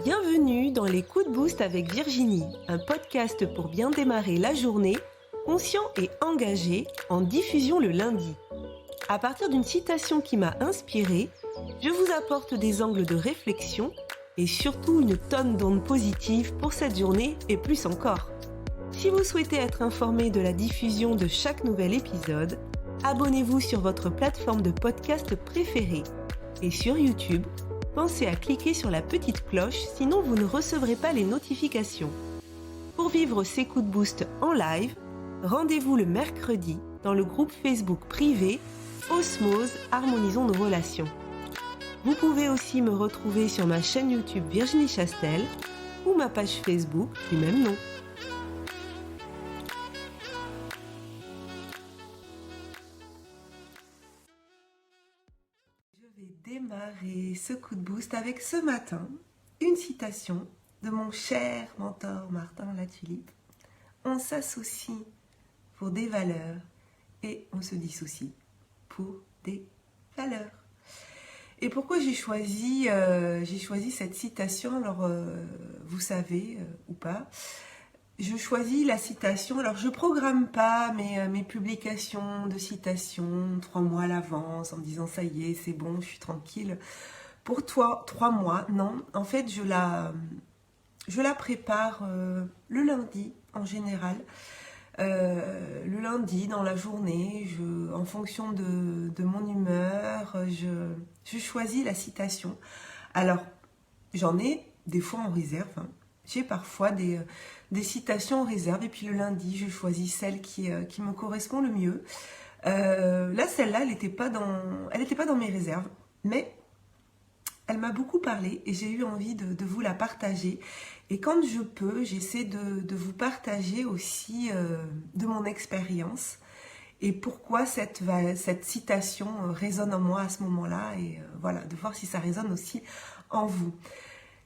Bienvenue dans les coups de boost avec Virginie, un podcast pour bien démarrer la journée, conscient et engagé, en diffusion le lundi. À partir d'une citation qui m'a inspirée, je vous apporte des angles de réflexion et surtout une tonne d'ondes positives pour cette journée et plus encore. Si vous souhaitez être informé de la diffusion de chaque nouvel épisode, abonnez-vous sur votre plateforme de podcast préférée. Et sur YouTube, pensez à cliquer sur la petite cloche, sinon vous ne recevrez pas les notifications. Pour vivre ces coups de boost en live, rendez-vous le mercredi dans le groupe Facebook privé Osmose, harmonisons nos relations. Vous pouvez aussi me retrouver sur ma chaîne YouTube Virginie Chastel ou ma page Facebook du même nom. Je vais démarrer ce coup de boost avec ce matin une citation de mon cher mentor Martin Latulippe. On s'associe pour des valeurs et on se dissocie pour des valeurs. Et pourquoi j'ai choisi cette citation? Alors, vous savez ou pas, je choisis la citation. Alors, je programme pas mes publications de citations 3 mois à l'avance en me disant ça y est, c'est bon, je suis tranquille. Pour toi, 3 mois, non. En fait, je la prépare le lundi en général. Le lundi dans la journée, en fonction de mon humeur, je choisis la citation. Alors, j'en ai des fois en réserve, hein. J'ai parfois des citations en réserve et puis le lundi, je choisis celle qui me correspond le mieux. Là, celle-là, elle n'était pas dans mes réserves, mais elle m'a beaucoup parlé et j'ai eu envie de vous la partager. Et quand je peux, j'essaie de vous partager aussi de mon expérience et pourquoi cette citation résonne en moi à ce moment-là. Et voilà, de voir si ça résonne aussi en vous.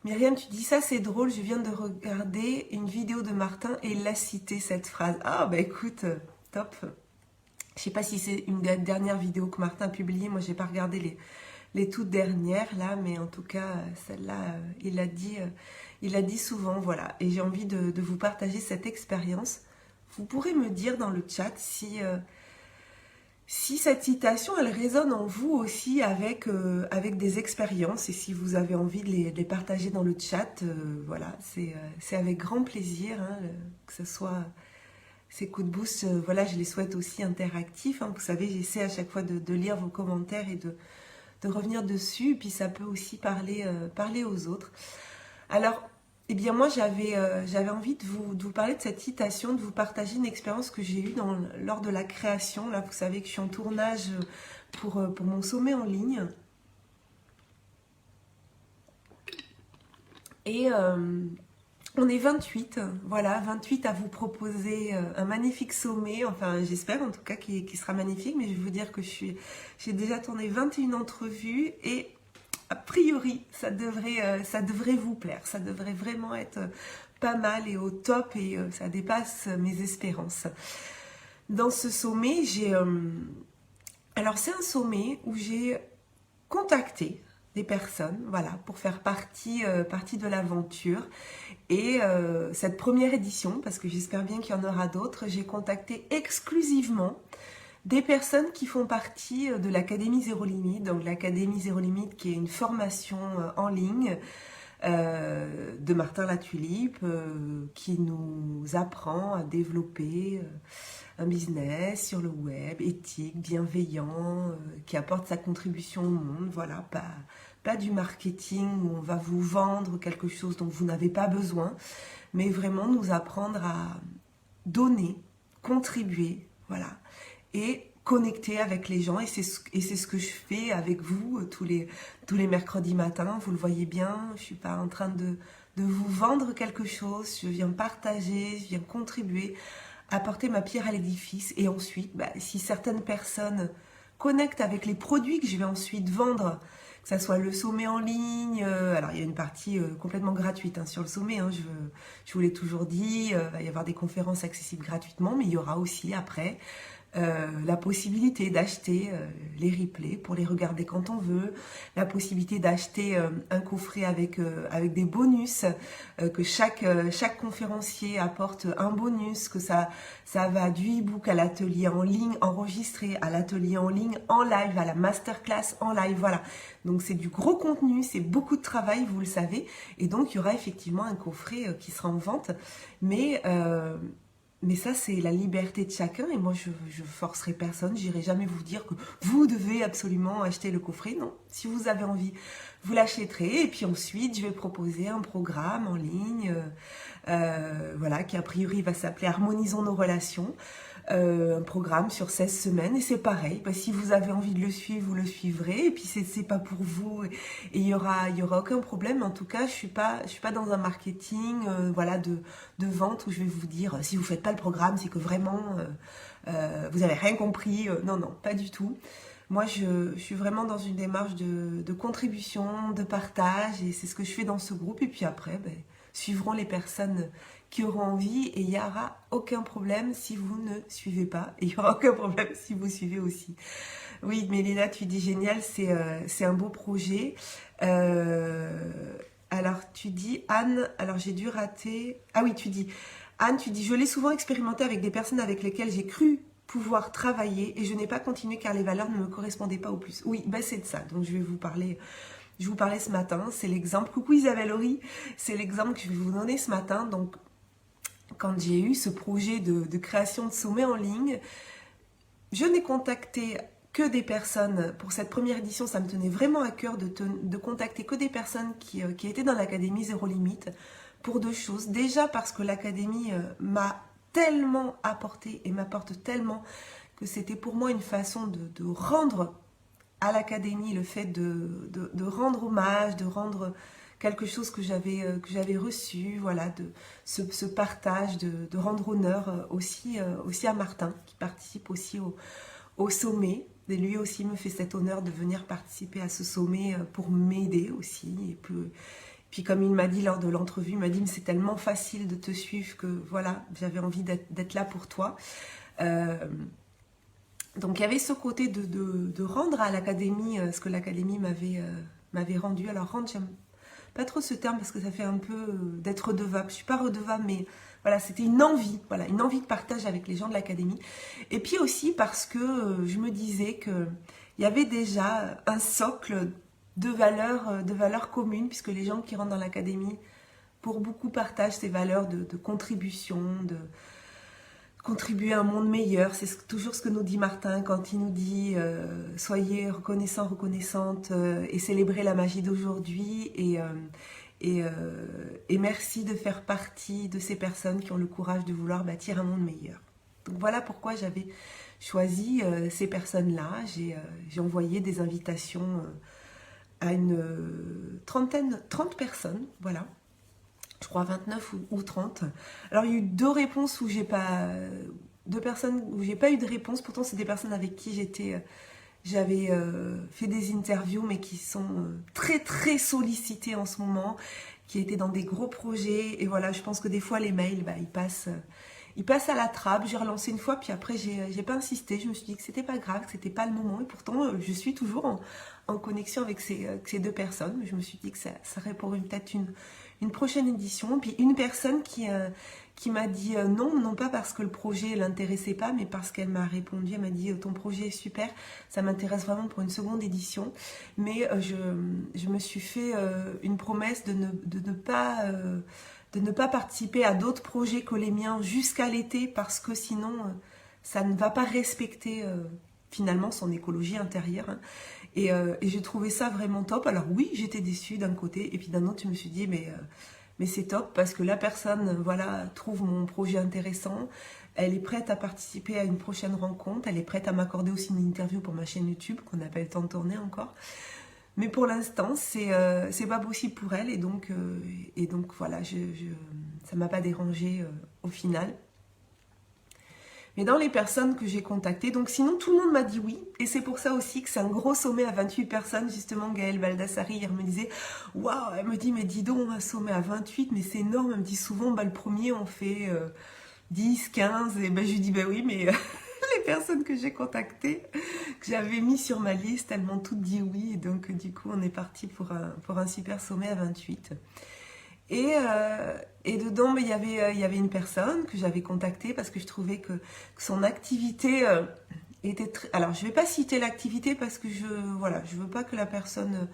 Myriam, tu dis ça, c'est drôle, je viens de regarder une vidéo de Martin et il a cité cette phrase. Ah bah écoute, top. Je sais pas si c'est une des dernières vidéos que Martin a publiées, moi j'ai pas regardé les toutes dernières là, mais en tout cas celle-là, il l'a dit souvent, voilà. Et j'ai envie de vous partager cette expérience. Vous pourrez me dire dans le chat si cette citation, elle résonne en vous aussi avec des expériences et si vous avez envie de les partager dans le chat, voilà, c'est avec grand plaisir, hein, que ce soit ces coups de boost, voilà, je les souhaite aussi interactifs, hein. Vous savez, j'essaie à chaque fois de lire vos commentaires et de revenir dessus, et puis ça peut aussi parler aux autres. Alors, eh bien moi j'avais envie de vous parler de cette citation, de vous partager une expérience que j'ai eue lors de la création. Là, vous savez que je suis en tournage pour mon sommet en ligne. Et on est 28, voilà, 28 à vous proposer un magnifique sommet, enfin j'espère en tout cas qu'il sera magnifique, mais je vais vous dire que j'ai déjà tourné 21 entrevues et a priori ça devrait vous plaire, ça devrait vraiment être pas mal et au top et ça dépasse mes espérances. Dans ce sommet, alors c'est un sommet où j'ai contacté des personnes, voilà, pour faire partie de l'aventure. Et cette première édition, parce que j'espère bien qu'il y en aura d'autres, j'ai contacté exclusivement des personnes qui font partie de l'Académie Zéro Limite. Donc l'Académie Zéro Limite qui est une formation en ligne de Martin Latulippe qui nous apprend à développer un business sur le web, éthique, bienveillant, qui apporte sa contribution au monde, voilà, pas du marketing où on va vous vendre quelque chose dont vous n'avez pas besoin, mais vraiment nous apprendre à donner, contribuer, voilà, et connecter avec les gens, et c'est ce que je fais avec vous tous les mercredis matins. Vous le voyez bien, je suis pas en train de vous vendre quelque chose, je viens partager, je viens contribuer, apporter ma pierre à l'édifice, et ensuite, si certaines personnes connectent avec les produits que je vais ensuite vendre, que ça soit le sommet en ligne, alors il y a une partie complètement gratuite sur le sommet, je vous l'ai toujours dit, il va y avoir des conférences accessibles gratuitement, mais il y aura aussi après la possibilité d'acheter les replays pour les regarder quand on veut, la possibilité d'acheter un coffret avec des bonus, que chaque conférencier apporte un bonus, que ça va du e-book à l'atelier en ligne enregistré, à l'atelier en ligne en live, à la masterclass en live, voilà. Donc c'est du gros contenu, c'est beaucoup de travail, vous le savez, et donc il y aura effectivement un coffret qui sera en vente, mais ça, c'est la liberté de chacun et moi, je forcerai personne. J'irai jamais vous dire que vous devez absolument acheter le coffret. Non, si vous avez envie, vous l'achèterez. Et puis ensuite, je vais proposer un programme en ligne, voilà, qui a priori va s'appeler Harmonisons nos relations. Un programme sur 16 semaines et c'est pareil, bah, si vous avez envie de le suivre, vous le suivrez et puis c'est pas pour vous et il y aura aucun problème. En tout cas, je suis pas dans un marketing voilà de vente où je vais vous dire si vous faites pas le programme, c'est que vraiment vous avez rien compris. Non, pas du tout. Moi, je suis vraiment dans une démarche de contribution, de partage et c'est ce que je fais dans ce groupe et puis après, ben, suivront les personnes qui auront envie et il n'y aura aucun problème si vous ne suivez pas et il n'y aura aucun problème si vous suivez aussi. Oui, Mélina, tu dis génial, c'est un beau projet. Alors, tu dis, Anne, alors j'ai dû rater... Ah oui, tu dis, Anne, tu dis, je l'ai souvent expérimenté avec des personnes avec lesquelles j'ai cru pouvoir travailler et je n'ai pas continué car les valeurs ne me correspondaient pas au plus. Oui, ben c'est de ça, donc je vais vous parler... Je vous parlais ce matin, c'est l'exemple, coucou Isabelle Horry, c'est l'exemple que je vais vous donner ce matin. Donc, quand j'ai eu ce projet de création de sommet en ligne, je n'ai contacté que des personnes, pour cette première édition, ça me tenait vraiment à cœur de contacter que des personnes qui étaient dans l'Académie Zéro Limite, pour deux choses. Déjà parce que l'Académie m'a tellement apporté et m'apporte tellement que c'était pour moi une façon de rendre à l'Académie le fait de rendre hommage, de rendre quelque chose que j'avais reçu, voilà, de ce partage, de rendre honneur aussi à Martin, qui participe aussi au sommet. Et lui aussi me fait cet honneur de venir participer à ce sommet pour m'aider aussi. Et puis comme il m'a dit lors de l'entrevue, il m'a dit « c'est tellement facile de te suivre que voilà, j'avais envie d'être là pour toi ». Donc il y avait ce côté de rendre à l'Académie ce que l'Académie m'avait rendu. Alors rendre, j'aime pas trop ce terme parce que ça fait un peu d'être redevable. Je suis pas redevable, mais voilà, c'était une envie, voilà, une envie de partage avec les gens de l'Académie. Et puis aussi parce que je me disais que il y avait déjà un socle de valeurs communes, puisque les gens qui rentrent dans l'Académie, pour beaucoup partagent ces valeurs de contribution, de contribuer à un monde meilleur. C'est toujours ce que nous dit Martin quand il nous dit soyez reconnaissants, reconnaissantes et célébrez la magie d'aujourd'hui et merci de faire partie de ces personnes qui ont le courage de vouloir bâtir un monde meilleur. Donc voilà pourquoi j'avais choisi ces personnes-là. J'ai envoyé des invitations à une 30 personnes, voilà. Je crois 29 ou 30. Alors il y a eu deux réponses où j'ai pas... Deux personnes où j'ai pas eu de réponse. Pourtant c'est des personnes avec qui j'avais fait des interviews mais qui sont très très sollicitées en ce moment, qui étaient dans des gros projets. Et voilà, je pense que des fois les mails, bah, ils passent à la trappe. J'ai relancé une fois puis après j'ai pas insisté. Je me suis dit que c'était pas grave, que c'était pas le moment. Et pourtant je suis toujours en connexion avec ces deux personnes. Mais je me suis dit que ça serait pour peut-être une prochaine édition. Puis une personne qui m'a dit non pas parce que le projet l'intéressait pas, mais parce qu'elle m'a répondu, elle m'a dit ton projet est super, ça m'intéresse vraiment pour une seconde édition, mais je me suis fait une promesse de ne pas participer à d'autres projets que les miens jusqu'à l'été, parce que sinon ça ne va pas respecter finalement son écologie intérieure, hein. Et j'ai trouvé ça vraiment top. Alors oui, j'étais déçue d'un côté, et puis d'un autre, je me suis dit, mais c'est top, parce que la personne, voilà, trouve mon projet intéressant, elle est prête à participer à une prochaine rencontre, elle est prête à m'accorder aussi une interview pour ma chaîne YouTube, qu'on n'a pas eu le temps de tourner encore. Mais pour l'instant, c'est pas possible pour elle, et donc voilà, ça m'a pas dérangé au final. Mais dans les personnes que j'ai contactées, donc sinon tout le monde m'a dit oui, et c'est pour ça aussi que c'est un gros sommet à 28 personnes, justement Gaëlle Baldassari hier me disait, waouh, elle me dit, mais dis donc, un sommet à 28, mais c'est énorme, elle me dit souvent, bah, le premier on fait 10, 15, et ben je lui dis, bah oui, mais les personnes que j'ai contactées, que j'avais mis sur ma liste, elles m'ont toutes dit oui. Et donc, du coup, on est parti pour un super sommet à 28. Et dedans, il y avait une personne que j'avais contactée parce que je trouvais que son activité était très... Alors, je ne vais pas citer l'activité parce que je veux pas que la personne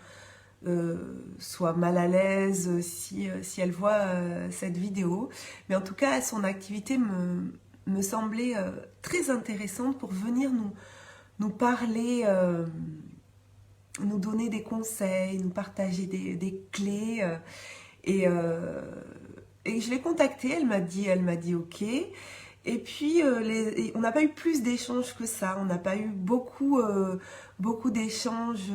soit mal à l'aise si elle voit cette vidéo. Mais en tout cas, son activité me semblait très intéressante pour venir nous parler, nous donner des conseils, nous partager des clés. Et je l'ai contactée, elle m'a dit ok. Et puis, on n'a pas eu plus d'échanges que ça. On n'a pas eu beaucoup d'échanges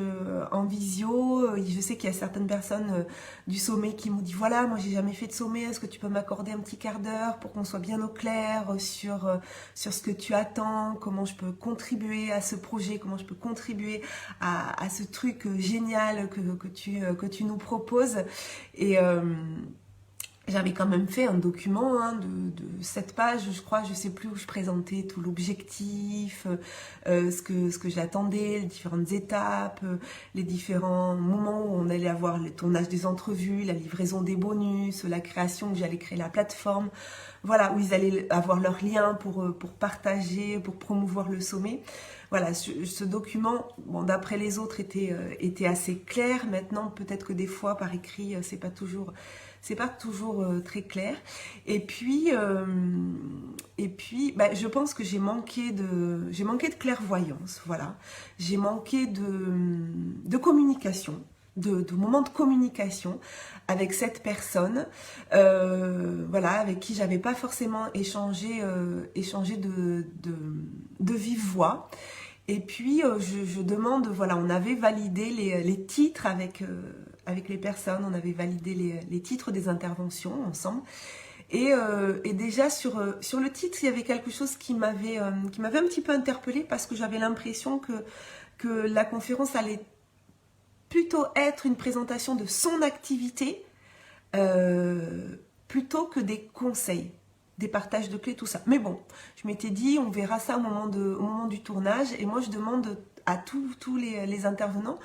en visio. Je sais qu'il y a certaines personnes du sommet qui m'ont dit, voilà, moi j'ai jamais fait de sommet, est-ce que tu peux m'accorder un petit quart d'heure pour qu'on soit bien au clair sur ce que tu attends, comment je peux contribuer à ce projet, comment je peux contribuer à ce truc génial que tu nous proposes. Et... j'avais quand même fait un document de 7 pages, je crois, je sais plus, où je présentais tout l'objectif, ce que j'attendais, les différentes étapes, les différents moments où on allait avoir le tournage des entrevues, la livraison des bonus, la création, où j'allais créer la plateforme, voilà, où ils allaient avoir leurs liens pour partager, pour promouvoir le sommet. Voilà, ce document, bon, d'après les autres, était assez clair. Maintenant, peut-être que des fois, par écrit, c'est pas toujours très clair. Et puis, bah, je pense que j'ai manqué de clairvoyance, voilà. J'ai manqué de communication, de moments de communication avec cette personne, voilà, avec qui j'avais pas forcément échangé de vive voix. Et puis, je demande, voilà, on avait validé les titres avec les personnes, on avait validé les titres des interventions ensemble. Et déjà, sur le titre, il y avait quelque chose qui m'avait un petit peu interpellée parce que j'avais l'impression que la conférence allait plutôt être une présentation de son activité plutôt que des conseils, des partages de clés, tout ça. Mais bon, je m'étais dit, on verra ça au moment du tournage. Et moi, je demande à tous les intervenants,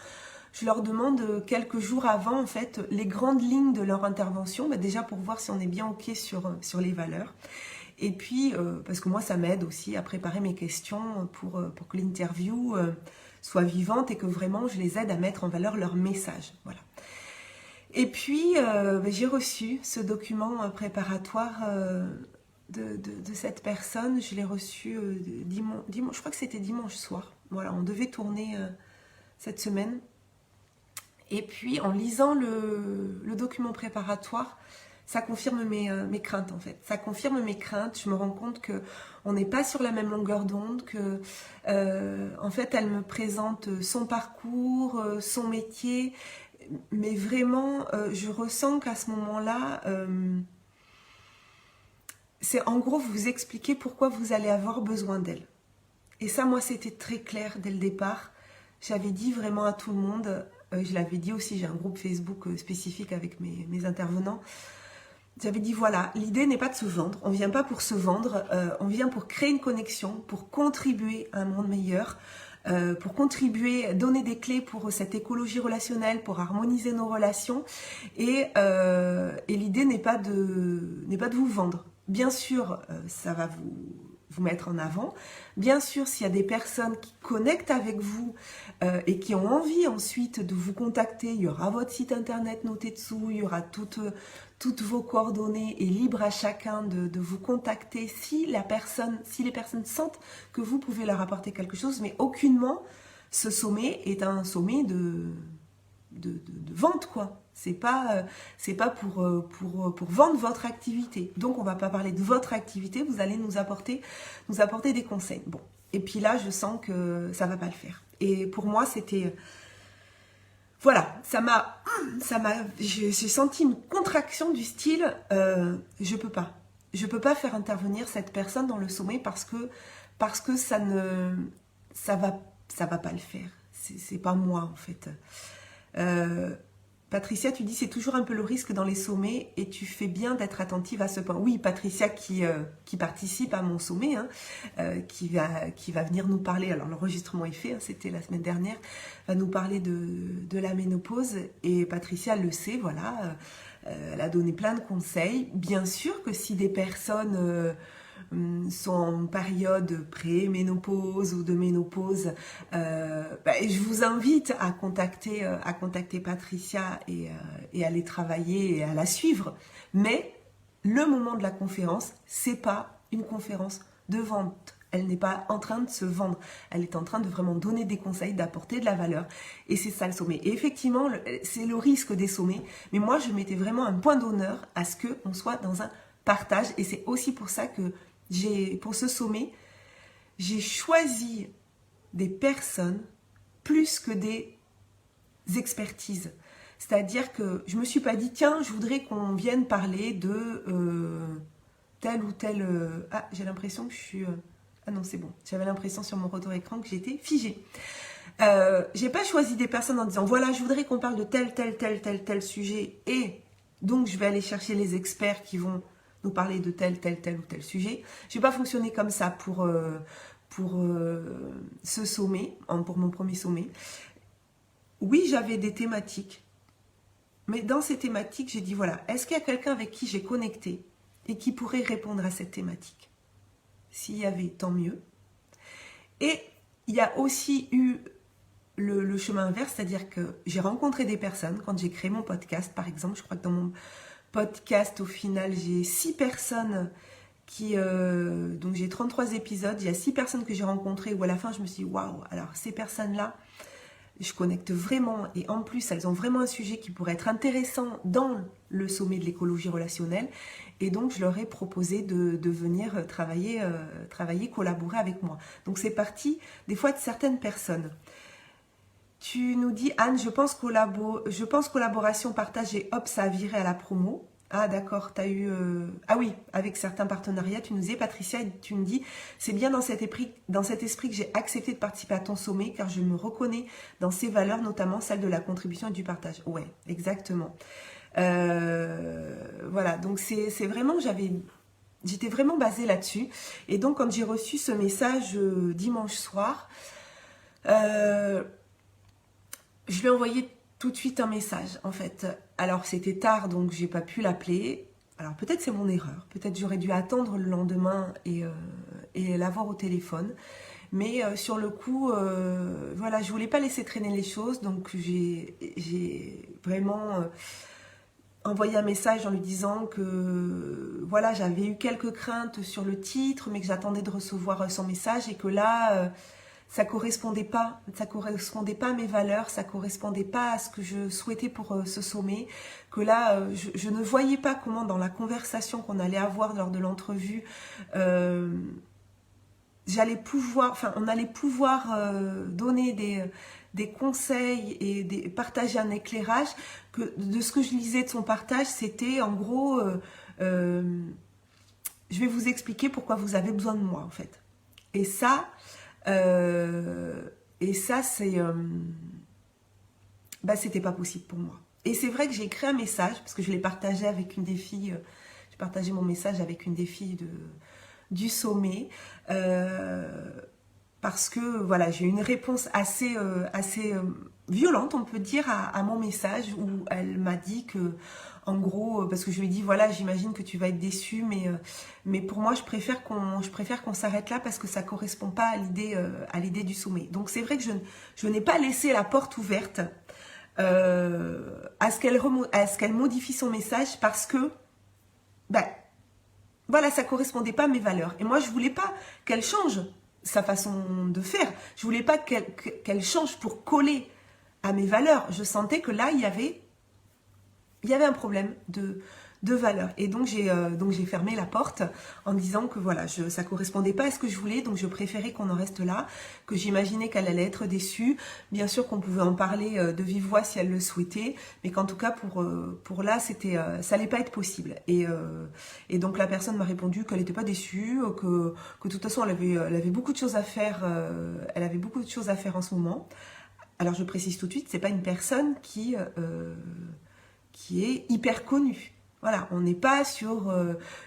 je leur demande quelques jours avant, en fait, les grandes lignes de leur intervention, bah déjà pour voir si on est bien OK sur les valeurs. Et puis, parce que moi, ça m'aide aussi à préparer mes questions pour que l'interview soit vivante et que vraiment, je les aide à mettre en valeur leur message. Voilà. Et puis, j'ai reçu ce document préparatoire de cette personne. Je l'ai reçu dimanche, je crois que c'était dimanche soir. Voilà, on devait tourner cette semaine. Et puis, en lisant le document préparatoire, ça confirme mes craintes, en fait. Ça confirme mes craintes. Je me rends compte qu'on n'est pas sur la même longueur d'onde, que, en fait, elle me présente son parcours, son métier. Mais vraiment, je ressens qu'à ce moment-là, c'est en gros vous expliquer pourquoi vous allez avoir besoin d'elle. Et ça, moi, c'était très clair dès le départ. J'avais dit vraiment à tout le monde, je l'avais dit aussi, j'ai un groupe Facebook spécifique avec mes intervenants. J'avais dit, voilà, l'idée n'est pas de se vendre, on ne vient pas pour se vendre, on vient pour créer une connexion, pour contribuer à un monde meilleur, pour contribuer, donner des clés pour cette écologie relationnelle, pour harmoniser nos relations. Et l'idée n'est pas de vous vendre. Bien sûr, ça va vous mettre en avant. Bien sûr, s'il y a des personnes qui connectent avec vous et qui ont envie ensuite de vous contacter, il y aura votre site internet noté dessous, il y aura toutes vos coordonnées et libre à chacun de vous contacter si les personnes sentent que vous pouvez leur apporter quelque chose, mais aucunement ce sommet est un sommet de vente, quoi. C'est pas pour vendre votre activité. Donc on va pas parler de votre activité, vous allez nous apporter des conseils. Bon, et puis là je sens que ça va pas le faire. Et pour moi c'était voilà, j'ai senti une contraction du style je peux pas faire intervenir cette personne dans le sommet parce que ça va pas le faire. C'est pas moi en fait. Patricia, tu dis c'est toujours un peu le risque dans les sommets et tu fais bien d'être attentive à ce point. Oui, Patricia qui participe à mon sommet, hein, qui va venir nous parler, alors l'enregistrement est fait, hein, c'était la semaine dernière, va nous parler de la ménopause et Patricia le sait, voilà, elle a donné plein de conseils. Bien sûr que si des personnes sont en période pré-ménopause ou de ménopause, je vous invite à contacter Patricia et à les travailler et à la suivre. Mais le moment de la conférence, c'est pas une conférence de vente. Elle n'est pas en train de se vendre. Elle est en train de vraiment donner des conseils, d'apporter de la valeur. Et c'est ça le sommet. Et effectivement, c'est le risque des sommets. Mais moi, je mettais vraiment un point d'honneur à ce qu'on soit dans un partage. Et c'est aussi pour ça que pour ce sommet, j'ai choisi des personnes plus que des expertises. C'est-à-dire que je ne me suis pas dit, tiens, je voudrais qu'on vienne parler de tel ou tel... Ah, j'ai l'impression que je suis... Ah non, c'est bon. J'avais l'impression sur mon retour écran que j'étais figée. J'ai pas choisi des personnes en disant, voilà, je voudrais qu'on parle de tel sujet. Et donc, je vais aller chercher les experts qui vont nous parler de tel ou tel sujet. Je n'ai pas fonctionné comme ça pour ce sommet, pour mon premier sommet. Oui, j'avais des thématiques, mais dans ces thématiques, j'ai dit, voilà, est-ce qu'il y a quelqu'un avec qui j'ai connecté et qui pourrait répondre à cette thématique? S'il y avait, tant mieux. Et il y a aussi eu le chemin inverse, c'est-à-dire que j'ai rencontré des personnes, quand j'ai créé mon podcast, par exemple, je crois que dans mon podcast, au final, j'ai 6 personnes donc j'ai 33 épisodes, il y a 6 personnes que j'ai rencontrées où à la fin, je me suis dit, waouh, alors ces personnes-là, je connecte vraiment et en plus, elles ont vraiment un sujet qui pourrait être intéressant dans le sommet de l'écologie relationnelle et donc je leur ai proposé de venir travailler, collaborer avec moi. Donc c'est parti des fois de certaines personnes. Tu nous dis, Anne, je pense collaboration, partage et hop, ça a viré à la promo. Ah d'accord, tu as eu... Ah oui, avec certains partenariats, tu nous disais, Patricia, tu me dis, c'est bien dans cet esprit que j'ai accepté de participer à ton sommet, car je me reconnais dans ces valeurs, notamment celle de la contribution et du partage. Ouais, exactement. Voilà, donc c'est vraiment, j'étais vraiment basée là-dessus. Et donc, quand j'ai reçu ce message dimanche soir, je lui ai envoyé tout de suite un message, en fait. Alors, c'était tard, donc j'ai pas pu l'appeler. Alors, peut-être c'est mon erreur. Peut-être j'aurais dû attendre le lendemain et l'avoir au téléphone. Mais sur le coup, voilà, je voulais pas laisser traîner les choses. Donc, j'ai vraiment envoyé un message en lui disant que, voilà, j'avais eu quelques craintes sur le titre, mais que j'attendais de recevoir son message et que là... ça correspondait pas à mes valeurs, ça correspondait pas à ce que je souhaitais pour ce sommet, que là, je ne voyais pas comment dans la conversation qu'on allait avoir lors de l'entrevue, on allait pouvoir donner des conseils et partager un éclairage, que de ce que je lisais de son partage, c'était en gros, je vais vous expliquer pourquoi vous avez besoin de moi en fait. Et ça, c'est... c'était pas possible pour moi. Et c'est vrai que j'ai écrit un message, parce que je l'ai partagé avec une des filles, j'ai partagé mon message avec une des filles du sommet, parce que voilà, j'ai eu une réponse assez violente, on peut dire, à mon message, où elle m'a dit que, en gros, parce que je lui ai dit, voilà, j'imagine que tu vas être déçue, mais pour moi, je préfère qu'on s'arrête là parce que ça ne correspond pas à l'idée du sommet. Donc c'est vrai que je n'ai pas laissé la porte ouverte à ce qu'elle modifie son message parce que, voilà, ça ne correspondait pas à mes valeurs. Et moi, je ne voulais pas qu'elle change sa façon de faire. Je ne voulais pas qu'elle change pour coller à mes valeurs. Je sentais que là, il y avait un problème de valeur. Et donc j'ai fermé la porte en disant que voilà, ça correspondait pas à ce que je voulais, donc je préférais qu'on en reste là, que j'imaginais qu'elle allait être déçue. Bien sûr qu'on pouvait en parler de vive voix si elle le souhaitait, mais qu'en tout cas pour là, ça allait pas être possible. Et donc la personne m'a répondu qu'elle n'était pas déçue, que de toute façon elle avait beaucoup de choses à faire, elle avait beaucoup de choses à faire en ce moment. Alors je précise tout de suite, c'est pas une personne qui est hyper connue. Voilà, on n'est pas sur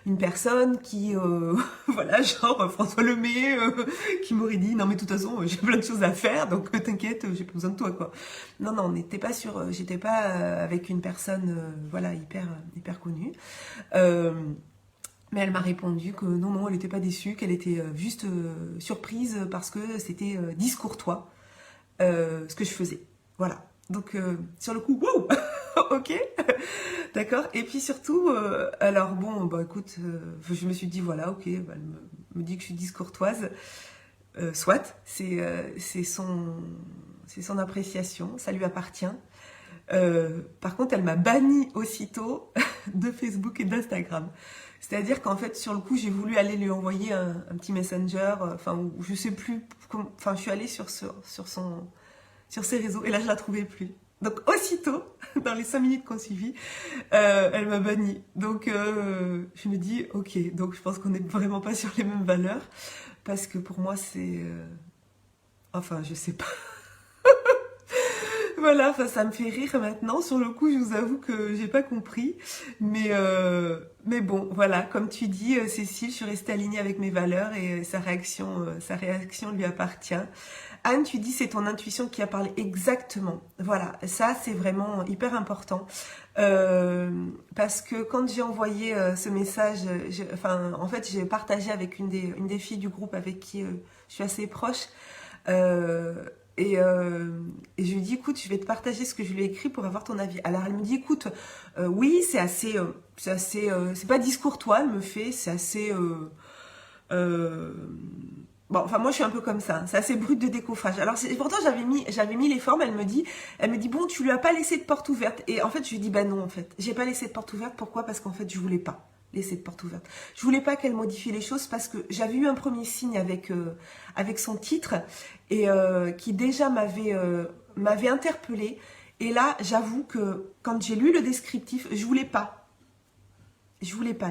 une personne qui, voilà, genre François Lemay, qui m'aurait dit non mais de toute façon j'ai plein de choses à faire, donc t'inquiète, j'ai pas besoin de toi quoi. Non non, on n'était pas sur, j'étais pas avec une personne, voilà, hyper connue. Mais elle m'a répondu que non non, elle n'était pas déçue, qu'elle était juste surprise parce que c'était discourtois ce que je faisais. Voilà. Donc sur le coup, wow. Ok, d'accord. Et puis surtout, alors bon, bah écoute, je me suis dit voilà, ok, bah, elle me dit que je suis discourtoise, soit, c'est son appréciation, ça lui appartient. Par contre, elle m'a banni aussitôt de Facebook et d'Instagram. C'est-à-dire qu'en fait, sur le coup, j'ai voulu aller lui envoyer un petit messenger, enfin, je sais plus, enfin, je suis allée sur ses réseaux et là, je la trouvais plus. Donc aussitôt, dans les 5 minutes qu'on suivit, elle m'a banni. Donc je me dis, ok, donc je pense qu'on n'est vraiment pas sur les mêmes valeurs. Parce que pour moi, c'est... enfin, je sais pas. Voilà, enfin, ça me fait rire maintenant. Sur le coup, je vous avoue que j'ai pas compris. Mais bon, voilà, comme tu dis, Cécile, je suis restée alignée avec mes valeurs et sa réaction lui appartient. Anne, tu dis c'est ton intuition qui a parlé exactement. Voilà, ça c'est vraiment hyper important parce que quand j'ai envoyé ce message, en fait j'ai partagé avec une des filles du groupe avec qui je suis assez proche et je lui dis écoute, je vais te partager ce que je lui ai écrit pour avoir ton avis. Alors elle me dit écoute, oui c'est pas discourtois, elle me fait, c'est assez bon, enfin moi je suis un peu comme ça, hein. C'est assez brut de décoffrage. Alors pourtant j'avais mis les formes, elle me dit bon tu lui as pas laissé de porte ouverte et en fait je lui dis bah non en fait, j'ai pas laissé de porte ouverte, pourquoi? Parce qu'en fait je voulais pas laisser de porte ouverte. Je voulais pas qu'elle modifie les choses parce que j'avais eu un premier signe avec son titre et qui déjà m'avait interpellée et là j'avoue que quand j'ai lu le descriptif, je voulais pas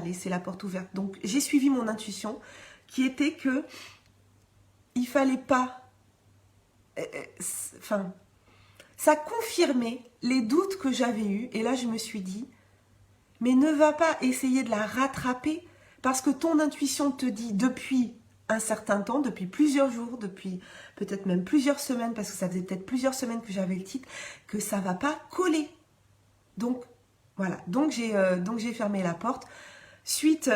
laisser la porte ouverte. Donc j'ai suivi mon intuition qui était que il fallait pas... Enfin, ça confirmait les doutes que j'avais eus. Et là, je me suis dit, mais ne va pas essayer de la rattraper parce que ton intuition te dit depuis un certain temps, depuis plusieurs jours, depuis peut-être même plusieurs semaines, parce que ça faisait peut-être plusieurs semaines que j'avais le titre, que ça va pas coller. Donc, voilà. Donc, j'ai fermé la porte. Suite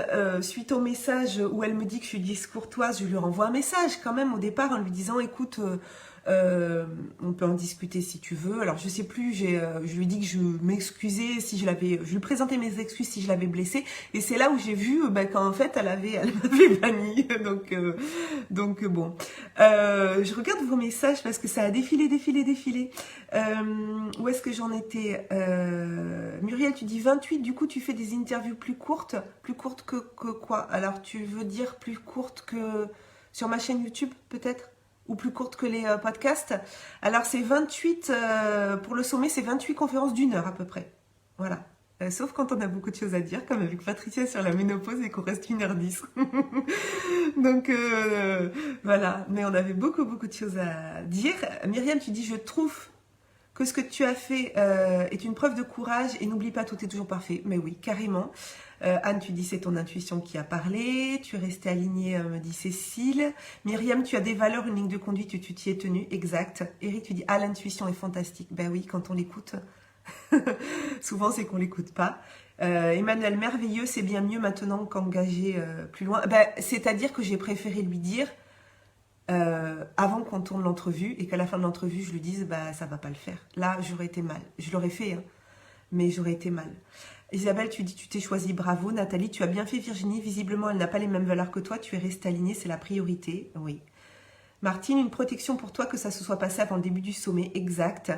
au message où elle me dit que je suis discourtoise, je lui renvoie un message quand même au départ en lui disant écoute, on peut en discuter si tu veux. Alors je sais plus, je lui dis que je m'excusais si je lui présentais mes excuses si je l'avais blessée. Et c'est là où j'ai vu qu'en fait elle m'avait banni. Donc bon, je regarde vos messages parce que ça a défilé. Où est-ce que j'en étais? Muriel, tu dis 28, du coup tu fais des interviews plus courtes que quoi? Alors tu veux dire plus courtes que sur ma chaîne YouTube peut-être? Ou plus courtes que les podcasts? Alors c'est 28, pour le sommet c'est 28 conférences d'1 heure à peu près. Voilà. Sauf quand on a beaucoup de choses à dire, comme avec Patricia sur la ménopause et qu'on reste 1h10. Donc voilà, mais on avait beaucoup de choses à dire. Myriam, tu dis je trouve que ce que tu as fait est une preuve de courage et n'oublie pas, tout est toujours parfait. Mais oui, carrément. Anne, tu dis c'est ton intuition qui a parlé. Tu es restée alignée, me dit Cécile. Myriam, tu as des valeurs, une ligne de conduite et tu t'y es tenue. Exact. Eric, tu dis ah, l'intuition est fantastique. Ben oui, quand on l'écoute, souvent c'est qu'on l'écoute pas. Emmanuel, merveilleux, c'est bien mieux maintenant qu'engager plus loin. Ben, c'est-à-dire que j'ai préféré lui dire avant qu'on tourne l'entrevue et qu'à la fin de l'entrevue je lui dise bah ça va pas le faire. Là j'aurais été mal, je l'aurais fait hein, mais j'aurais été mal. Isabelle, tu dis tu t'es choisie, bravo. Nathalie, tu as bien fait. Virginie, visiblement elle n'a pas les mêmes valeurs que toi, tu es restée alignée, c'est la priorité. Oui. Martine, une protection pour toi que ça se soit passé avant le début du sommet. Exact.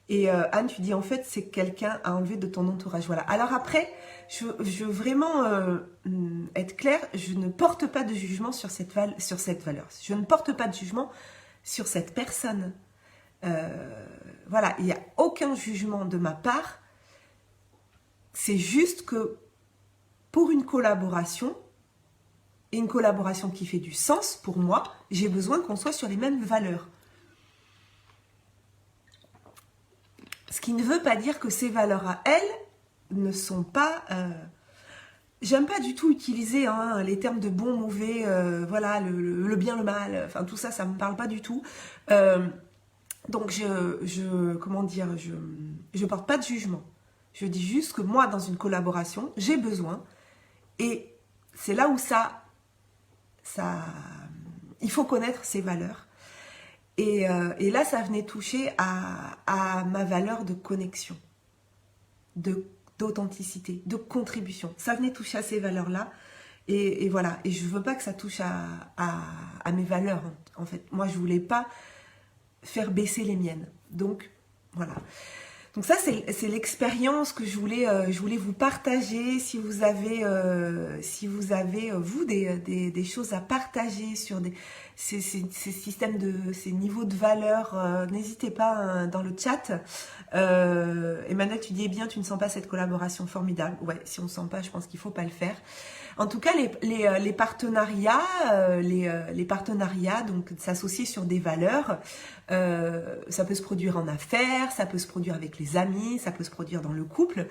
Et Anne, tu dis en fait c'est quelqu'un à enlever de ton entourage. Voilà. Alors après, je veux vraiment être claire, je ne porte pas de jugement sur cette valeur. Je ne porte pas de jugement sur cette personne. Voilà, il n'y a aucun jugement de ma part. C'est juste que pour une collaboration, et une collaboration qui fait du sens pour moi, j'ai besoin qu'on soit sur les mêmes valeurs. qui ne veut pas dire que ces valeurs à elles ne sont pas... J'aime pas du tout utiliser les termes de bon, mauvais, voilà, le bien, le mal, enfin tout ça, ça me parle pas du tout. Donc comment dire, je porte pas de jugement. Je dis juste que moi, dans une collaboration, j'ai besoin, et c'est là où il faut connaître ses valeurs. Et là, ça venait toucher à ma valeur de connexion, d'authenticité, de contribution. Ça venait toucher à ces valeurs-là. Et voilà. Et je veux pas que ça touche à mes valeurs, en fait. Moi, je voulais pas faire baisser les miennes. Donc, voilà. Donc ça, c'est l'expérience que je voulais vous partager. Si vous avez, vous, des choses à partager sur ces systèmes ces niveaux de valeur, n'hésitez pas dans le chat. Emmanuel, tu dis, eh bien, tu ne sens pas cette collaboration formidable. Ouais, si on ne sent pas, je pense qu'il ne faut pas le faire. En tout cas, les partenariats, les partenariats, donc s'associer sur des valeurs, ça peut se produire en affaires, ça peut se produire avec les amis, ça peut se produire dans le couple,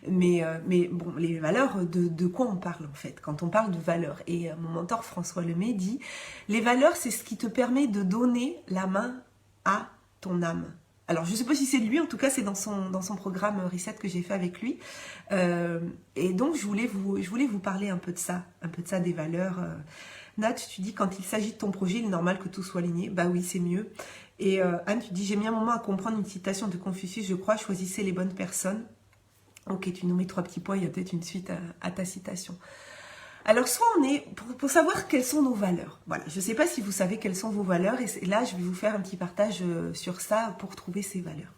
mais bon, les valeurs, de quoi on parle en fait, quand on parle de valeurs. Et mon mentor François Lemay dit, les valeurs, c'est ce qui te permet de donner la main à ton âme. Alors, je ne sais pas si c'est de lui, en tout cas, c'est dans son programme Reset que j'ai fait avec lui. Et donc, je voulais vous parler un peu de ça des valeurs. Nat, tu dis, quand il s'agit de ton projet, il est normal que tout soit aligné. Bah oui, c'est mieux. Et Anne, tu dis, j'ai mis un moment à comprendre une citation de Confucius, je crois, choisissez les bonnes personnes. Ok, tu nous mets 3 petits points, il y a peut-être une suite à ta citation. Alors, soit on est, pour savoir quelles sont nos valeurs, voilà, je ne sais pas si vous savez quelles sont vos valeurs, et là, je vais vous faire un petit partage sur ça pour trouver ces valeurs.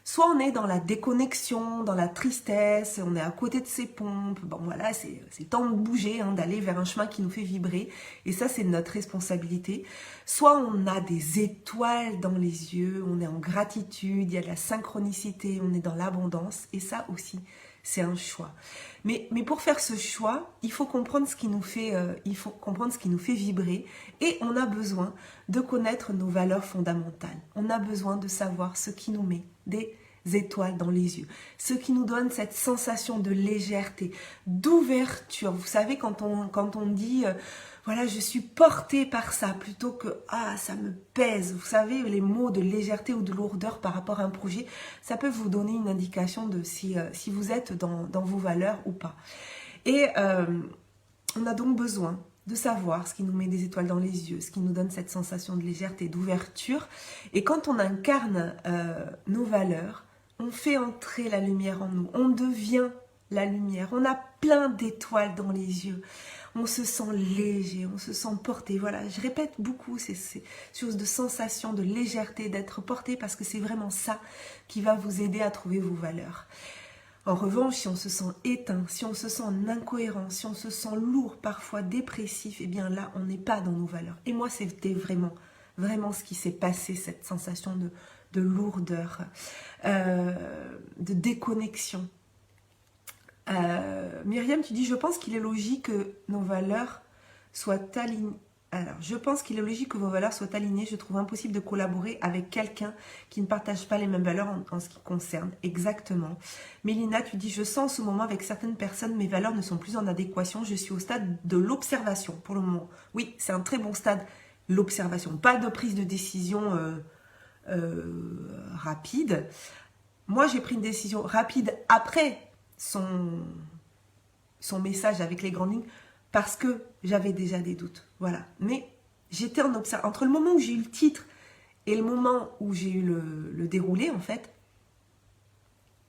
Soit on est dans la déconnexion, dans la tristesse, on est à côté de ses pompes, bon voilà, c'est temps de bouger, d'aller vers un chemin qui nous fait vibrer, et ça, c'est notre responsabilité. Soit on a des étoiles dans les yeux, on est en gratitude, il y a de la synchronicité, on est dans l'abondance, et ça aussi, c'est un choix. Mais pour faire ce choix, il faut comprendre ce qui nous fait, vibrer, et on a besoin de connaître nos valeurs fondamentales. On a besoin de savoir ce qui nous met des étoiles dans les yeux, ce qui nous donne cette sensation de légèreté, d'ouverture. Vous savez, quand on dit voilà, je suis portée par ça, plutôt que ah, ça me pèse. Vous savez, les mots de légèreté ou de lourdeur par rapport à un projet, ça peut vous donner une indication de si vous êtes dans vos valeurs ou pas. Et on a donc besoin de savoir ce qui nous met des étoiles dans les yeux, ce qui nous donne cette sensation de légèreté, d'ouverture. Et quand on incarne nos valeurs, on fait entrer la lumière en nous, on devient la lumière, on a plein d'étoiles dans les yeux. On se sent léger, on se sent porté. Voilà, je répète beaucoup ces choses de sensation, de légèreté, d'être porté, parce que c'est vraiment ça qui va vous aider à trouver vos valeurs. En revanche, si on se sent éteint, si on se sent en incohérence, si on se sent lourd, parfois dépressif, eh bien là, on n'est pas dans nos valeurs. Et moi, c'était vraiment ce qui s'est passé, cette sensation de lourdeur, de déconnexion. Myriam, tu dis, je pense qu'il est logique que nos valeurs soient alignées. Alors, je pense qu'il est logique que vos valeurs soient alignées. Je trouve impossible de collaborer avec quelqu'un qui ne partage pas les mêmes valeurs en ce qui concerne. Exactement. Mélina, tu dis, je sens en ce moment avec certaines personnes, mes valeurs ne sont plus en adéquation. Je suis au stade de l'observation pour le moment. Oui, c'est un très bon stade, l'observation. Pas de prise de décision rapide. Moi, j'ai pris une décision rapide après son message avec les grandes lignes, parce que j'avais déjà des doutes, voilà. Mais j'étais en observation, entre le moment où j'ai eu le titre et le moment où j'ai eu le déroulé, en fait,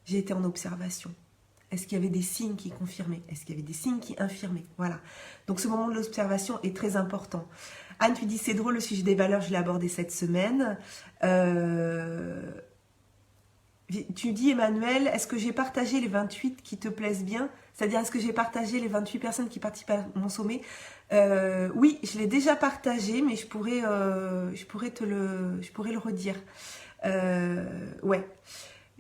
j'ai été en observation. Est-ce qu'il y avait des signes qui confirmaient? Est-ce qu'il y avait des signes qui infirmaient? Voilà. Donc ce moment de l'observation est très important. Anne, tu dis, c'est drôle, le sujet des valeurs, je l'ai abordé cette semaine. Tu dis, Emmanuel, est-ce que j'ai partagé les 28 qui te plaisent bien? C'est-à-dire, est-ce que j'ai partagé les 28 personnes qui participent à mon sommet? Oui, je l'ai déjà partagé, mais je pourrais le redire. Ouais.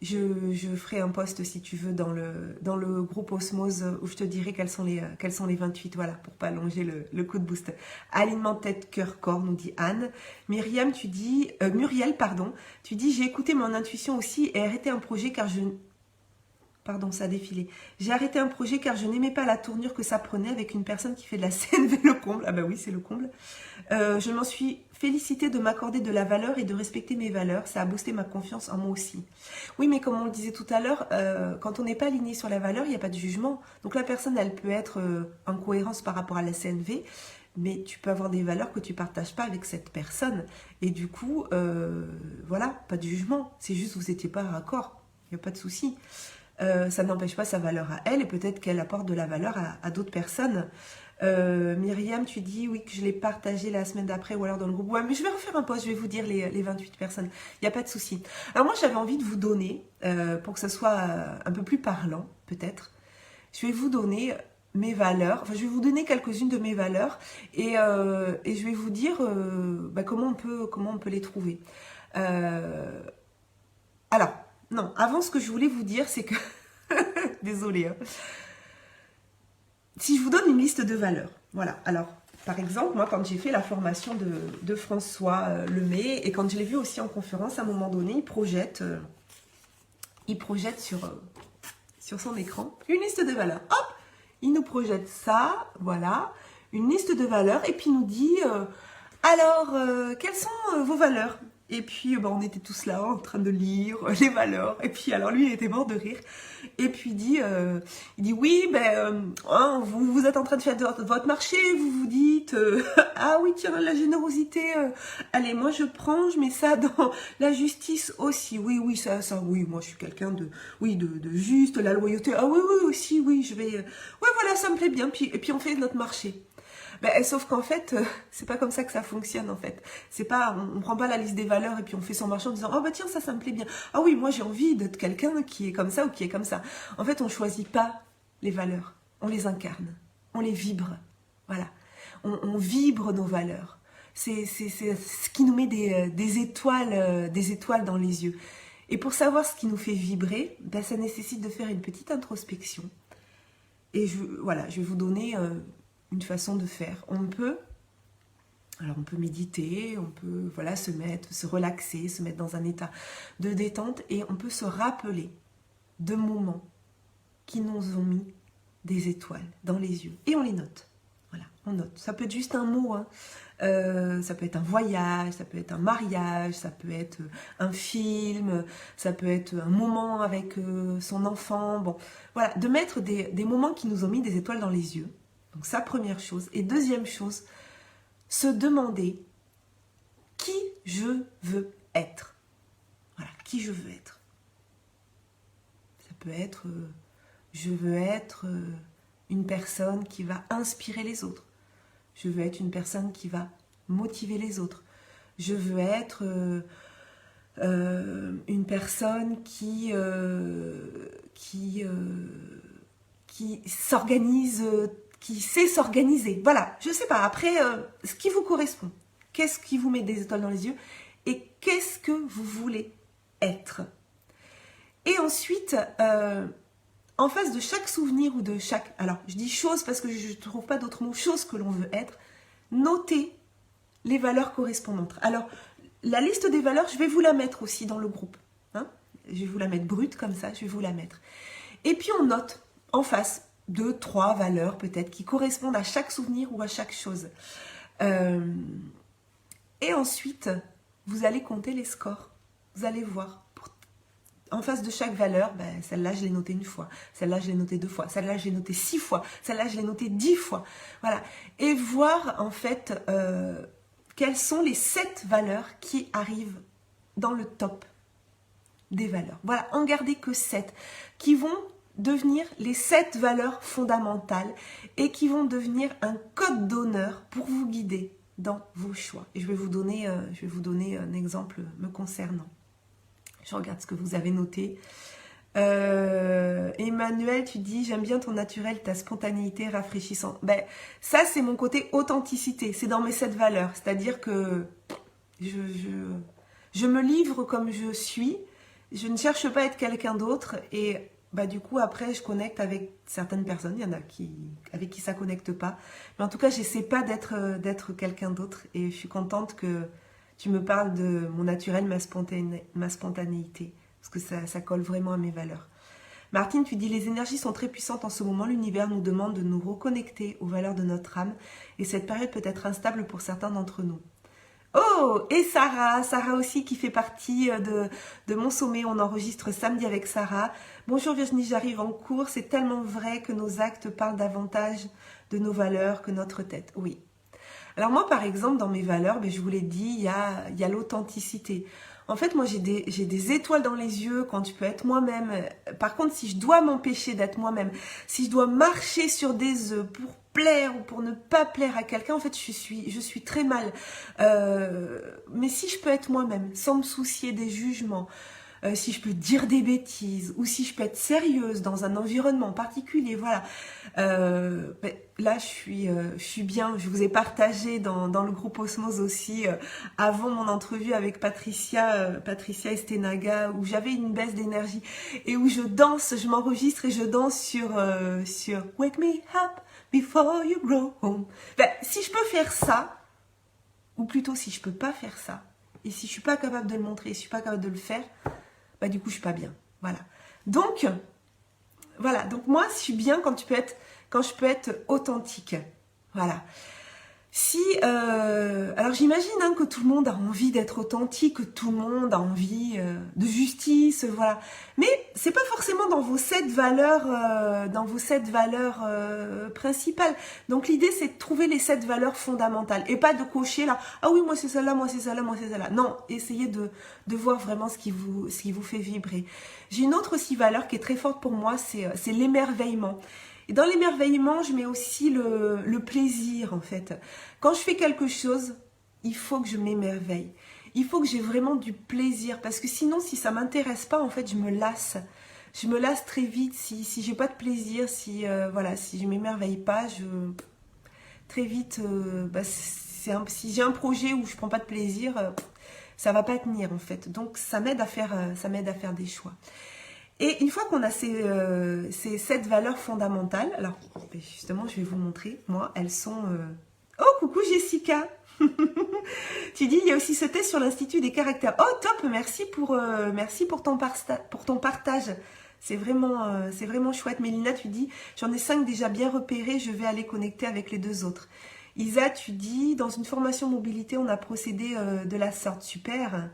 je ferai un post si tu veux dans le groupe Osmose où je te dirai quels sont les 28, voilà, pour pas allonger le coup de boost. Alignement tête, cœur, corps, nous dit Anne. Myriam, Muriel, pardon, tu dis, j'ai écouté mon intuition aussi et arrêté un projet car je... Pardon, ça a défilé. J'ai arrêté un projet car je n'aimais pas la tournure que ça prenait avec une personne qui fait de la CNV, le comble. Ah bah oui, c'est le comble. Je m'en suis félicitée de m'accorder de la valeur et de respecter mes valeurs. Ça a boosté ma confiance en moi aussi. Oui, mais comme on le disait tout à l'heure, quand on n'est pas aligné sur la valeur, il n'y a pas de jugement. Donc la personne, elle peut être en cohérence par rapport à la CNV, mais tu peux avoir des valeurs que tu ne partages pas avec cette personne. Et du coup, voilà, pas de jugement. C'est juste que vous n'étiez pas raccord. Il n'y a pas de souci. Ça n'empêche pas sa valeur à elle et peut-être qu'elle apporte de la valeur à d'autres personnes. Myriam, tu dis oui que je l'ai partagé la semaine d'après ou alors dans le groupe. Ouais, mais je vais refaire un post, je vais vous dire les 28 personnes. Il n'y a pas de souci. Alors moi, j'avais envie de vous donner, pour que ce soit un peu plus parlant, peut-être, je vais vous donner mes valeurs. Enfin, je vais vous donner quelques-unes de mes valeurs et je vais vous dire comment on peut les trouver. Alors, non, avant, ce que je voulais vous dire, c'est que... Désolée. Hein. Si je vous donne une liste de valeurs, voilà. Alors, par exemple, moi, quand j'ai fait la formation de François Lemay, et quand je l'ai vu aussi en conférence, à un moment donné, il projette sur son écran une liste de valeurs. Hop, il nous projette ça, voilà, une liste de valeurs, et puis il nous dit, alors, quelles sont vos valeurs ? Et puis, on était tous là en train de lire les valeurs. Et puis, alors lui, il était mort de rire. Et puis, il dit oui, vous êtes en train de faire votre marché. Vous vous dites, ah oui, tiens, la générosité. Allez, moi, je mets ça dans la justice aussi. Oui, ça, oui, moi, je suis quelqu'un de juste, la loyauté. Ah oui, aussi, oui, je vais... ouais, voilà, ça me plaît bien. Et puis, on fait notre marché. Sauf qu'en fait, c'est pas comme ça que ça fonctionne en fait. C'est pas, on prend pas la liste des valeurs et puis on fait son marché en disant, oh bah tiens, ça me plaît bien. Ah oui, moi j'ai envie d'être quelqu'un qui est comme ça ou qui est comme ça. En fait, on choisit pas les valeurs, on les incarne, on les vibre. Voilà, on vibre nos valeurs. C'est ce qui nous met des étoiles dans les yeux. Et pour savoir ce qui nous fait vibrer, ça nécessite de faire une petite introspection. Et je vais vous donner une façon de faire. On peut méditer, on peut se relaxer, se mettre dans un état de détente et on peut se rappeler de moments qui nous ont mis des étoiles dans les yeux. Et on les note. Voilà, on note. Ça peut être juste un mot, hein. Ça peut être un voyage, ça peut être un mariage, ça peut être un film, ça peut être un moment avec son enfant. Bon, voilà, de mettre des moments qui nous ont mis des étoiles dans les yeux. Donc ça, première chose. Et deuxième chose, se demander qui je veux être. Voilà, qui je veux être. Ça peut être, je veux être une personne qui va inspirer les autres. Je veux être une personne qui va motiver les autres. Je veux être une personne qui s'organise, qui sait s'organiser. Voilà, je sais pas. Après, ce qui vous correspond. Qu'est-ce qui vous met des étoiles dans les yeux et qu'est-ce que vous voulez être. Et ensuite, en face de chaque souvenir ou de chaque... Alors, je dis chose parce que je ne trouve pas d'autres mots. Chose que l'on veut être. Notez les valeurs correspondantes. Alors, la liste des valeurs, je vais vous la mettre aussi dans le groupe. Hein, je vais vous la mettre brute comme ça, je vais vous la mettre. Et puis, on note en face 2, 3 valeurs peut-être qui correspondent à chaque souvenir ou à chaque chose. Et ensuite, vous allez compter les scores. Vous allez voir. En face de chaque valeur, celle-là, je l'ai notée 1 fois. Celle-là, je l'ai notée 2 fois. Celle-là, je l'ai notée 6 fois. Celle-là, je l'ai notée 10 fois. Voilà. Et voir, en fait, quelles sont les 7 valeurs qui arrivent dans le top des valeurs. Voilà, en gardez que 7 qui vont devenir les 7 valeurs fondamentales et qui vont devenir un code d'honneur pour vous guider dans vos choix. Et je vais vous donner un exemple me concernant. Je regarde ce que vous avez noté. Emmanuel, tu dis, j'aime bien ton naturel, ta spontanéité rafraîchissante. Ça, c'est mon côté authenticité. C'est dans mes 7 valeurs. C'est-à-dire que je me livre comme je suis. je ne cherche pas à être quelqu'un d'autre et bah, du coup après je connecte avec certaines personnes, il y en a avec qui ça connecte pas. Mais en tout cas j'essaie pas d'être quelqu'un d'autre et je suis contente que tu me parles de mon naturel, ma spontanéité, parce que ça colle vraiment à mes valeurs. Martine, tu dis les énergies sont très puissantes en ce moment, l'univers nous demande de nous reconnecter aux valeurs de notre âme et cette période peut être instable pour certains d'entre nous. Oh, et Sarah aussi qui fait partie de mon sommet, on enregistre samedi avec Sarah. Bonjour Virginie, j'arrive en cours, c'est tellement vrai que nos actes parlent davantage de nos valeurs que notre tête. Oui. Alors moi par exemple dans mes valeurs, je vous l'ai dit, il y a l'authenticité. En fait moi j'ai des étoiles dans les yeux quand je peux être moi-même. Par contre si je dois m'empêcher d'être moi-même, si je dois marcher sur des œufs pour plaire ou pour ne pas plaire à quelqu'un, en fait je suis très mal. Mais si je peux être moi-même sans me soucier des jugements, si je peux dire des bêtises ou si je peux être sérieuse dans un environnement particulier, voilà. Là, je suis bien. Je vous ai partagé dans le groupe Osmose aussi, avant mon entrevue avec Patricia Estenaga, où j'avais une baisse d'énergie et où je danse, je m'enregistre et je danse sur Wake Me Up Before You Go Home. Si je peux faire ça, ou plutôt si je peux pas faire ça, et si je suis pas capable de le montrer, si je suis pas capable de le faire, du coup je suis pas bien. Voilà. Donc moi je suis bien quand je peux être authentique. Voilà. Si alors j'imagine que tout le monde a envie d'être authentique, que tout le monde a envie de justice, voilà. Mais c'est pas forcément dans vos 7 valeurs, principales. Donc l'idée c'est de trouver les 7 valeurs fondamentales et pas de cocher là. Ah oui moi c'est celle-là, moi c'est celle-là, moi c'est celle-là. Non, essayez de voir vraiment ce qui vous fait vibrer. J'ai une autre aussi valeur qui est très forte pour moi, c'est l'émerveillement. Et dans l'émerveillement, je mets aussi le plaisir en fait. Quand je fais quelque chose, il faut que je m'émerveille. Il faut que j'ai vraiment du plaisir parce que sinon, si ça m'intéresse pas, en fait, je me lasse. Je me lasse très vite si j'ai pas de plaisir, si je m'émerveille pas, très vite, si j'ai un projet où je prends pas de plaisir, ça va pas tenir en fait. Donc ça m'aide à faire des choix. Et une fois qu'on a ces 7 valeurs fondamentales, alors justement je vais vous montrer, moi elles sont... Oh coucou Jessica. Tu dis il y a aussi ce test sur l'Institut des caractères. Oh top, merci pour ton partage. C'est vraiment chouette. Mélina, tu dis j'en ai 5 déjà bien repérés, je vais aller connecter avec les 2 autres. Isa, tu dis dans une formation mobilité on a procédé de la sorte, super.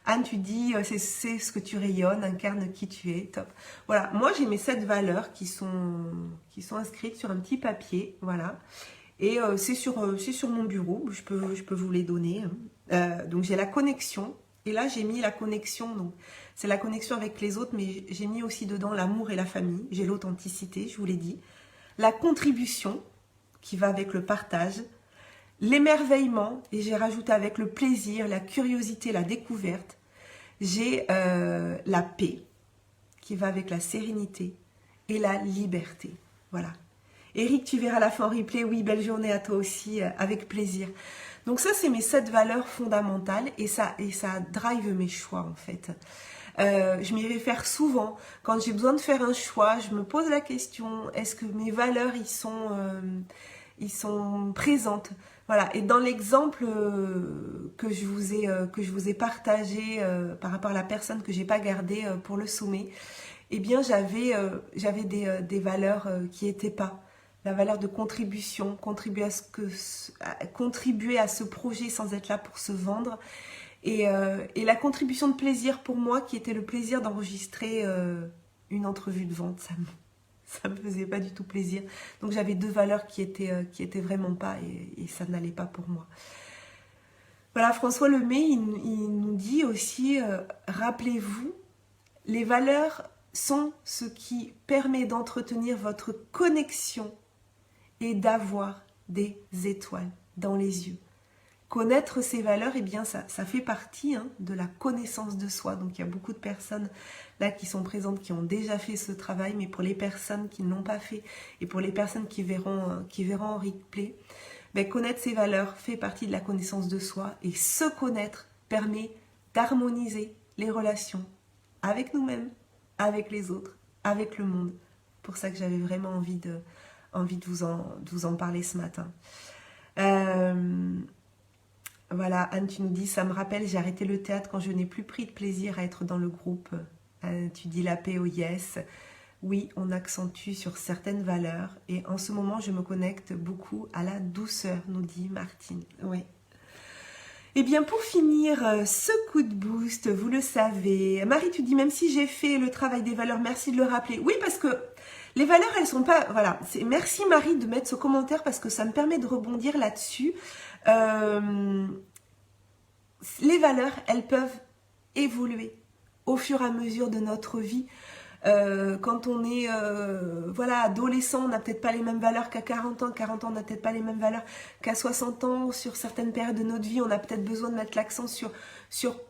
Anne, tu dis, c'est ce que tu rayonnes, incarne qui tu es, top. Voilà, moi j'ai mes 7 valeurs qui sont inscrites sur un petit papier, voilà. Et c'est sur mon bureau, je peux vous les donner. Donc j'ai la connexion, et là j'ai mis la connexion, donc c'est la connexion avec les autres, mais j'ai mis aussi dedans l'amour et la famille, j'ai l'authenticité, je vous l'ai dit. La contribution, qui va avec le partage, l'émerveillement, et j'ai rajouté avec le plaisir, la curiosité, la découverte. J'ai la paix, qui va avec la sérénité, et la liberté. Voilà. Eric, tu verras la fin en replay. Oui, belle journée à toi aussi, avec plaisir. Donc ça, c'est mes 7 valeurs fondamentales, et ça drive mes choix, en fait. Je m'y réfère souvent. Quand j'ai besoin de faire un choix, je me pose la question, est-ce que mes valeurs, ils sont présentes? Voilà, et dans l'exemple que je vous ai partagé par rapport à la personne que j'ai pas gardée pour le sommet, eh bien j'avais des valeurs qui n'étaient pas. La valeur de contribution, contribuer à ce projet sans être là pour se vendre. Et la contribution de plaisir pour moi, qui était le plaisir d'enregistrer une entrevue de vente, ça me faisait pas du tout plaisir. Donc j'avais 2 valeurs qui étaient vraiment pas, et ça n'allait pas pour moi. Voilà, François Lemay, il nous dit aussi, rappelez-vous, les valeurs sont ce qui permet d'entretenir votre connexion et d'avoir des étoiles dans les yeux. Connaître ces valeurs, eh bien, ça fait partie de la connaissance de soi. Donc, il y a beaucoup de personnes là qui sont présentes, qui ont déjà fait ce travail, mais pour les personnes qui ne l'ont pas fait et pour les personnes qui verront en replay, connaître ces valeurs fait partie de la connaissance de soi, et se connaître permet d'harmoniser les relations avec nous-mêmes, avec les autres, avec le monde. Pour ça que j'avais vraiment envie de vous en parler ce matin. Voilà, Anne, tu nous dis, ça me rappelle, j'ai arrêté le théâtre quand je n'ai plus pris de plaisir à être dans le groupe. Tu dis la paix au yes. Oui, on accentue sur certaines valeurs et en ce moment, je me connecte beaucoup à la douceur, nous dit Martine. Oui. Et bien, pour finir ce coup de boost, vous le savez, Marie, tu dis, même si j'ai fait le travail des valeurs, merci de le rappeler. Oui, parce que les valeurs, elles sont pas... Voilà, merci Marie de mettre ce commentaire parce que ça me permet de rebondir là-dessus. Les valeurs, elles peuvent évoluer au fur et à mesure de notre vie. Quand on est voilà, adolescent, on n'a peut-être pas les mêmes valeurs qu'à 40 ans. 40 ans, on n'a peut-être pas les mêmes valeurs qu'à 60 ans. Sur certaines périodes de notre vie, on a peut-être besoin de mettre l'accent sur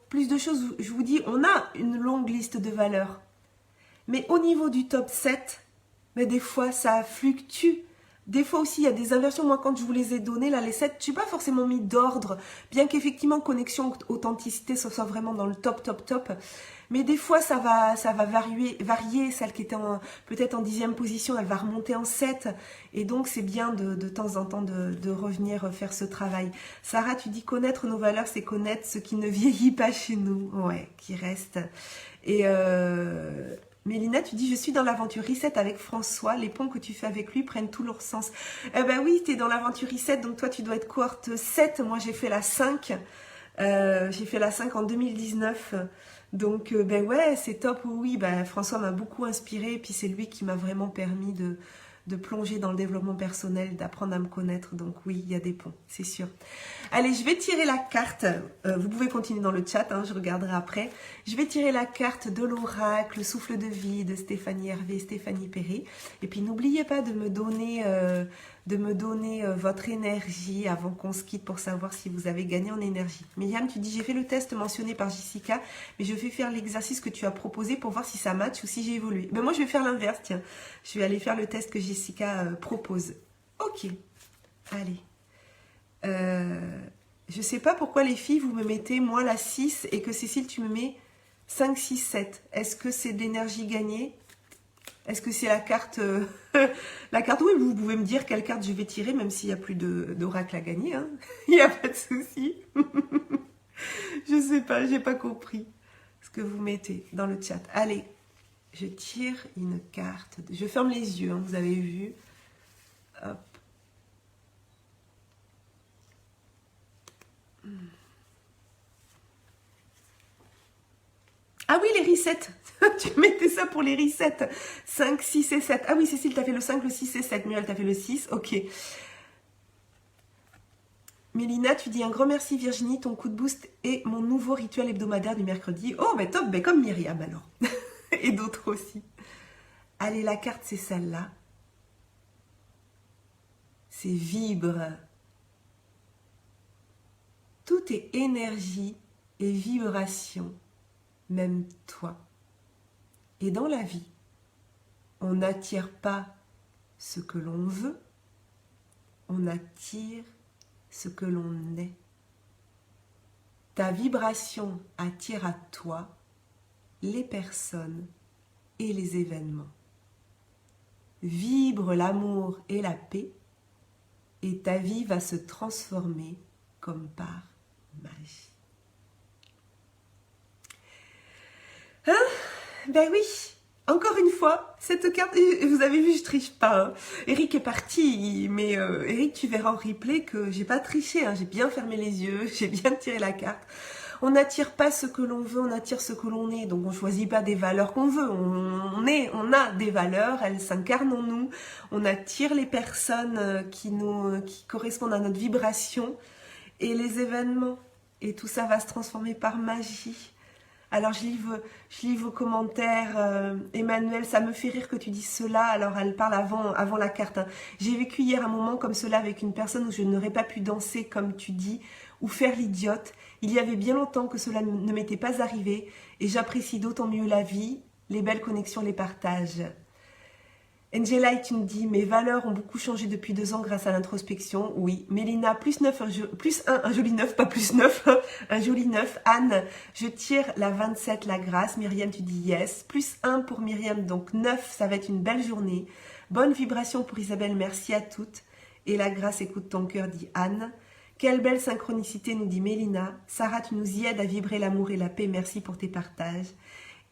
plus de choses. Je vous dis, on a une longue liste de valeurs. Mais au niveau du top 7, mais des fois, ça fluctue. Des fois aussi, il y a des inversions. Moi, quand je vous les ai données, là, les 7, je n'ai pas forcément mis d'ordre. Bien qu'effectivement, connexion, authenticité, ce soit vraiment dans le top. Mais des fois, ça va varier. Celle qui était peut-être en 10e position, elle va remonter en 7. Et donc, c'est bien de temps en temps de revenir faire ce travail. Sarah, tu dis connaître nos valeurs, c'est connaître ce qui ne vieillit pas chez nous. Ouais, qui reste. Et... Mélina, tu dis, je suis dans l'aventure Reset avec François, les ponts que tu fais avec lui prennent tout leur sens. Eh ben oui, tu es dans l'aventure Reset, donc toi tu dois être cohorte 7, moi j'ai fait la 5, j'ai fait la 5 en 2019, donc ben ouais, c'est top, oui, ben François m'a beaucoup inspiré, puis c'est lui qui m'a vraiment permis de plonger dans le développement personnel, d'apprendre à me connaître, donc oui, il y a des ponts, c'est sûr. Allez, je vais tirer la carte, vous pouvez continuer dans le chat, hein, je regarderai après. Je vais tirer la carte de l'oracle, souffle de vie de Stéphanie Hervé, Stéphanie Perret. Et puis n'oubliez pas de me donner, votre énergie avant qu'on se quitte pour savoir si vous avez gagné en énergie. Myriam, tu dis, j'ai fait le test mentionné par Jessica, mais je vais faire l'exercice que tu as proposé pour voir si ça match ou si j'ai évolué. Ben moi, je vais faire l'inverse, tiens. Je vais aller faire le test que Jessica propose. Ok, allez. Je sais pas pourquoi les filles vous me mettez moi la 6 et que Cécile tu me mets 5, 6, 7. Est-ce que c'est de l'énergie gagnée? Est-ce que c'est la carte la carte? Oui, vous pouvez me dire quelle carte je vais tirer même s'il n'y a plus d'oracle à gagner, hein. Il n'y a pas de souci. Je sais pas, j'ai pas compris ce que vous mettez dans le chat. Allez, je tire une carte. Je ferme les yeux, hein, vous avez vu. Hop. Ah oui, les resets. Tu mettais ça pour les resets. 5, 6 et 7. Ah oui, Cécile, t'as fait le 5, le 6 et 7. Muriel, t'as fait le 6. Ok. Mélina, tu dis un grand merci Virginie, ton coup de boost est mon nouveau rituel hebdomadaire du mercredi. Oh, ben top, ben comme Myriam alors. Et d'autres aussi. Allez, la carte, c'est celle-là. C'est vibre. Tout est énergie et vibration. Même toi. Et dans la vie, on n'attire pas ce que l'on veut, on attire ce que l'on est. Ta vibration attire à toi les personnes et les événements. Vibre l'amour et la paix et ta vie va se transformer comme par magie. Hein? Ben oui, encore une fois, cette carte, vous avez vu, je triche pas. Hein. Eric est parti, mais Eric, tu verras en replay que j'ai pas triché, hein. J'ai bien fermé les yeux, j'ai bien tiré la carte. On n'attire pas ce que l'on veut, on attire ce que l'on est. Donc on choisit pas des valeurs qu'on veut. On a des valeurs, elles s'incarnent en nous. On attire les personnes qui correspondent à notre vibration et les événements. Et tout ça va se transformer par magie. Alors je lis vos commentaires, Emmanuel, ça me fait rire que tu dises cela, alors elle parle avant la carte. Hein. J'ai vécu hier un moment comme cela avec une personne où je n'aurais pas pu danser comme tu dis, ou faire l'idiote. Il y avait bien longtemps que cela ne m'était pas arrivé, et j'apprécie d'autant mieux la vie, les belles connexions, les partages. Angela, tu nous dis, mes valeurs ont beaucoup changé depuis 2 ans grâce à l'introspection. Oui. Mélina, plus 9, plus 1, un joli 9, pas plus 9, un joli 9. Anne, je tire la 27, la grâce. Myriam, tu dis yes. Plus 1 pour Myriam, donc 9, ça va être une belle journée. Bonne vibration pour Isabelle, merci à toutes. Et la grâce, écoute ton cœur, dit Anne. Quelle belle synchronicité, nous dit Mélina. Sarah, tu nous y aides à vibrer l'amour et la paix, merci pour tes partages.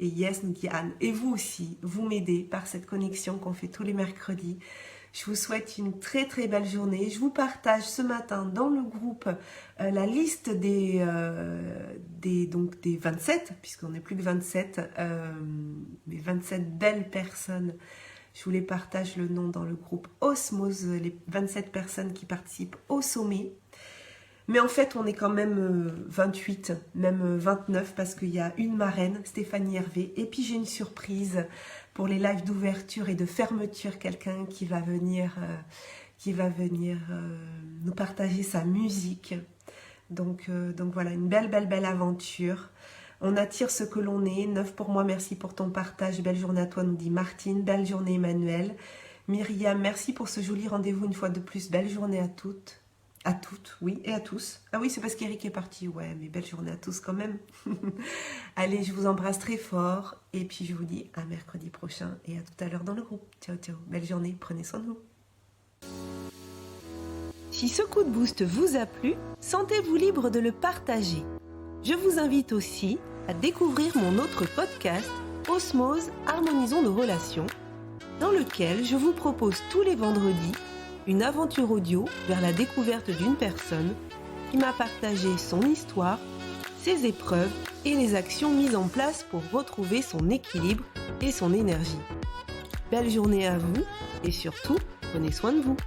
Et yes, nous dit Anne. Et vous aussi, vous m'aidez par cette connexion qu'on fait tous les mercredis. Je vous souhaite une très très belle journée. Je vous partage ce matin dans le groupe la liste des 27, puisqu'on n'est plus que 27, mais 27 belles personnes. Je vous les partage le nom dans le groupe Osmose, les 27 personnes qui participent au sommet. Mais en fait, on est quand même 28, même 29, parce qu'il y a une marraine, Stéphanie Hervé. Et puis j'ai une surprise pour les lives d'ouverture et de fermeture, quelqu'un qui va venir, nous partager sa musique. Donc voilà, une belle aventure. On attire ce que l'on est. 9 pour moi, merci pour ton partage. Belle journée à toi, nous dit Martine. Belle journée Emmanuel. Myriam, merci pour ce joli rendez-vous une fois de plus. Belle journée à toutes. À toutes, oui, et à tous. Ah oui, c'est parce qu'Eric est parti. Ouais, mais belle journée à tous quand même. Allez, je vous embrasse très fort. Et puis, je vous dis à mercredi prochain et à tout à l'heure dans le groupe. Ciao, ciao. Belle journée, prenez soin de vous. Si ce coup de boost vous a plu, sentez-vous libre de le partager. Je vous invite aussi à découvrir mon autre podcast, Osmose, Harmonisons nos relations, dans lequel je vous propose tous les vendredis une aventure audio vers la découverte d'une personne qui m'a partagé son histoire, ses épreuves et les actions mises en place pour retrouver son équilibre et son énergie. Belle journée à vous et surtout, prenez soin de vous.